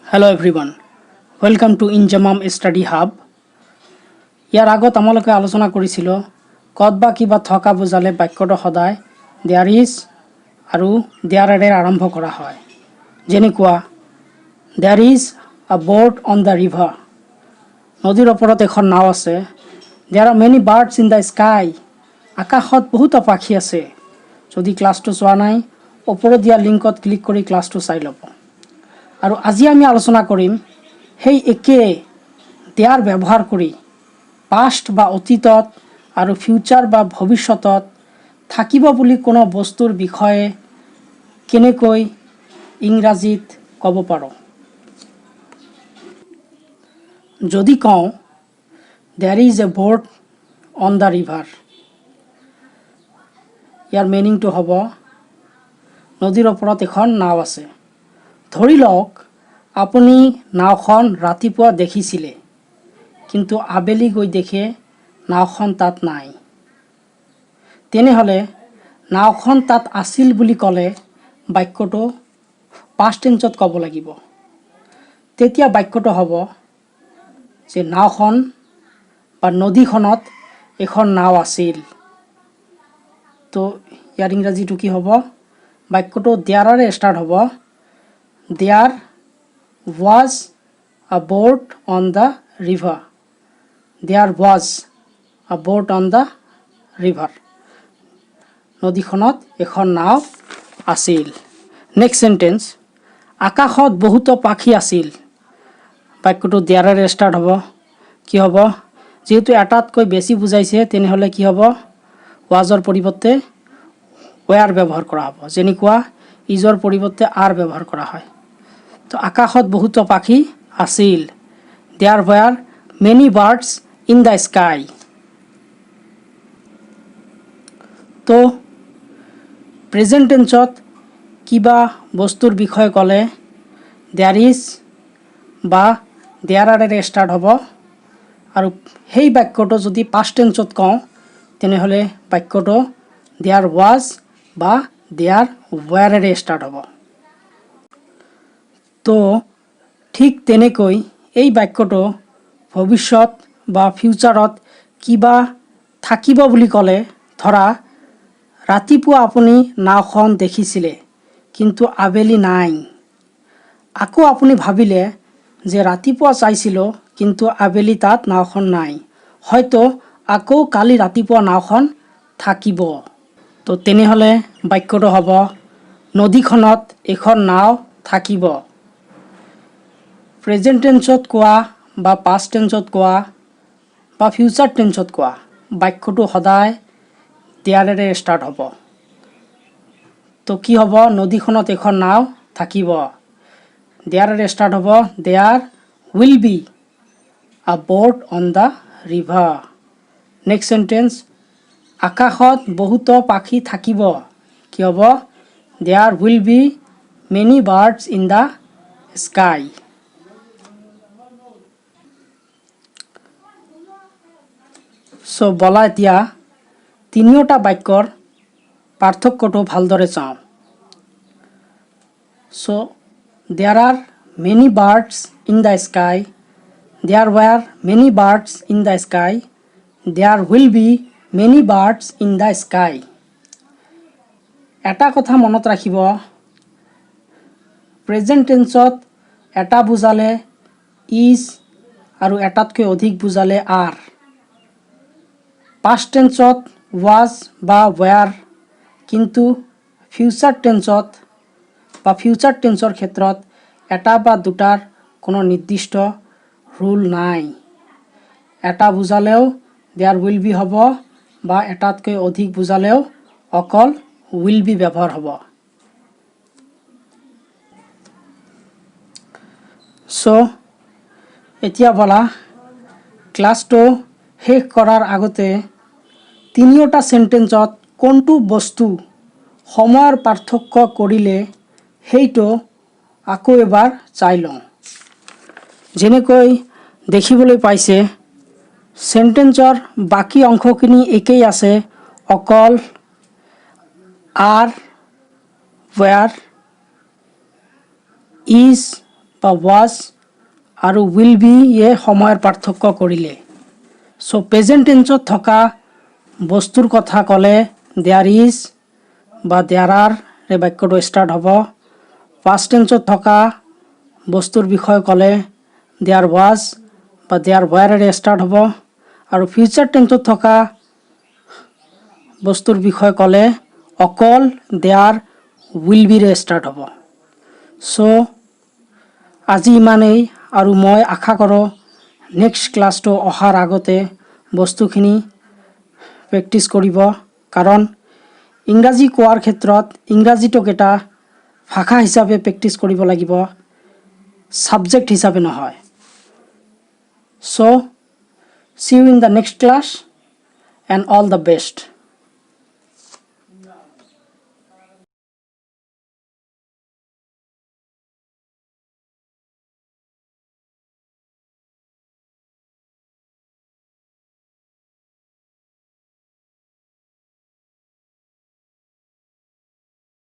Hello everyone, welcome to Injamam Study Hub. ইয়াৰ আগত আমালোকে আলোচনা কৰিছিলোঁ কত বা কিবা থকা বুজালে বাক্যটো সদায় দেয়াৰ ইজ আৰু দেয়াৰেৰে আৰম্ভ কৰা হয়। যেনেকুৱা there is a boat on the river, নদীৰ ওপৰত এখন নাও আছে। There are many birds in the sky, আকাশত বহুতো পাখি আছে। যদি ক্লাছটো চোৱা নাই ওপৰত দিয়া লিংকত ক্লিক কৰি ক্লাছটো চাই ল'ব। আৰু আজি আমি আলোচনা কৰিম সেই একে দেয়াৰ ব্যৱহাৰ কৰি পাষ্ট বা অতীতত আৰু ফিউচাৰ বা ভৱিষ্যতত থাকিব বুলি কোনো বস্তুৰ বিষয়ে কেনেকৈ ইংৰাজীত ক'ব পাৰোঁ। যদি কওঁ there is a boat on the river, ইয়াৰ মিনিংটো হ'ব নদীৰ ওপৰত এখন নাও আছে। ধৰি লওক আপুনি নাওখন ৰাতিপুৱা দেখিছিলে, কিন্তু আবেলি গৈ দেখে নাওখন তাত নাই। তেনেহ'লে নাওখন তাত আছিল বুলি ক'লে বাক্যটো পাষ্ট টেন্সত ক'ব লাগিব। তেতিয়া বাক্যটো হ'ব যে নাওখন বা নদীখনত এখন নাও আছিল। তো ইয়াৰ ইংৰাজীটো কি হ'ব? বাক্যটো দেয়াৰেৰে ষ্টাৰ্ট হ'ব। There was a boat on the river. There was a boat on the river. নদীখনত এখন নাও আছিল। নেক্সট সেন্টেন্স, আকাশত বহুতো পাখি আছিল। বাক্যটো দেয়াৰেৰে ষ্টাৰ্ট হ'ব। কি হ'ব? যেহেতু এটাতকৈ বেছি বুজাইছে তেনেহ'লে কি হ'ব? ৱাজৰ পৰিৱৰ্তে ৱেয়াৰ ব্যৱহাৰ কৰা হ'ব। যেনেকুৱা ইজৰ পৰিৱৰ্তে আৰ ব্যৱহাৰ কৰা হয়। তো আকাশত বহুতো পাখি আছিল। There were many birds in the sky. তো প্ৰেজেণ্ট টেন্সত কিবা বস্তুৰ বিষয়ে ক'লে দেয়াৰ ইজ বা দেয়াৰেৰে ষ্টাৰ্ট হ'ব। আৰু সেই বাক্যটো যদি পাষ্ট টেন্সত কওঁ তেনেহ'লে বাক্যটো দেয়াৰ ৱাজ বা দেয়াৰ ৱেয়াৰেৰে ষ্টাৰ্ট হ'ব। তো ঠিক তেনেকৈ এই বাক্যটো ভৱিষ্যত বা ফিউচাৰত কিবা থাকিব বুলি ক'লে, ধৰা ৰাতিপুৱা আপুনি নাওখন দেখিছিলে কিন্তু আবেলি নাই। আকৌ আপুনি ভাবিলে যে ৰাতিপুৱা চাইছিলোঁ কিন্তু আবেলি তাত নাওখন নাই, হয়তো আকৌ কালি ৰাতিপুৱা নাওখন থাকিব। তো তেনেহ'লে বাক্যটো হ'ব নদীখনত এখন নাও থাকিব। প্ৰেজেণ্ট টেন্সত কোৱা বা পাষ্ট টেন্সত কোৱা বা ফিউচাৰ টেন্সত কোৱা বাক্যটো সদায় দেয়াৰেৰে ষ্টাৰ্ট হ'ব। তো কি হ'ব? নদীখনত এখন নাও থাকিব। দেয়াৰেৰে ষ্টাৰ্ট হ'ব। There will be a boat on the river. Next sentence, আকাশত বহুতো পাখি থাকিব। কি হ'ব? There will be many birds in the sky. So' বলা এতিয়া তিনিওটা বাক্যৰ পাৰ্থক্যটো ভালদৰে চাওঁ। So' there are many birds in the sky, there were many birds in the sky, there will be many birds in the sky. এটা কথা মনত ৰাখিব, প্ৰেজেণ্ট টেন্সত এটা বুজালে ইজ আৰু এটাতকৈ অধিক বুজালে আৰ। পাষ্ট টেন্সত ৱাজ বা ৱেয়াৰ, কিন্তু ফিউচাৰ টেন্সত বা ফিউচাৰ টেন্সৰ ক্ষেত্ৰত এটা বা দুটাৰ কোনো নিৰ্দিষ্ট ৰুল নাই। এটা বুজালেও দেয়াৰ উইল বি হ'ব বা এটাতকৈ অধিক বুজালেও অকল উইল বি ব্যৱহাৰ হ'ব। চ' এতিয়া বলা ক্লাছটো শেষ কৰাৰ আগতে তিনিওটা সেন্টেন্সত কোনটো বস্তু সময়ৰ পাৰ্থক্য কৰিলে সেইটো আকৌ এবাৰ চাই লওঁ। যেনেকৈ দেখিবলৈ পাইছে সেন্টেন্সৰ বাকী অংশখিনি একেই আছে, অকল আৰ, ৱেয়াৰ, ইজ বা ৱাজ আৰু উইল বি এ সময়ৰ পাৰ্থক্য কৰিলে। চ' প্ৰেজেণ্ট টেন্সত থকা বস্তুৰ কথা ক'লে দেয়াৰ ইজ বা দেয়াৰ আৰ এই বাক্যটো ষ্টাৰ্ট হ'ব। পাষ্ট টেন্সত থকা বস্তুৰ বিষয়ে ক'লে দেয়াৰ ৱাজ বা দেয়াৰ ৱেৰেৰে ষ্টাৰ্ট হ'ব। আৰু ফিউচাৰ টেন্সত থকা বস্তুৰ বিষয়ে ক'লে অকল দেয়াৰ উইল বিৰে ষ্টাৰ্ট হ'ব। চ' আজি ইমানেই, আৰু মই আশা কৰোঁ নেক্সট ক্লাছটো অহাৰ আগতে বস্তুখিনি প্ৰেক্টিছ কৰিব, কাৰণ ইংৰাজী কোৱাৰ ক্ষেত্ৰত ইংৰাজীটোক এটা ভাষা হিচাপে প্ৰেক্টিছ কৰিব লাগিব, ছাবজেক্ট হিচাপে নহয়। চ' see you in the next class and all the best.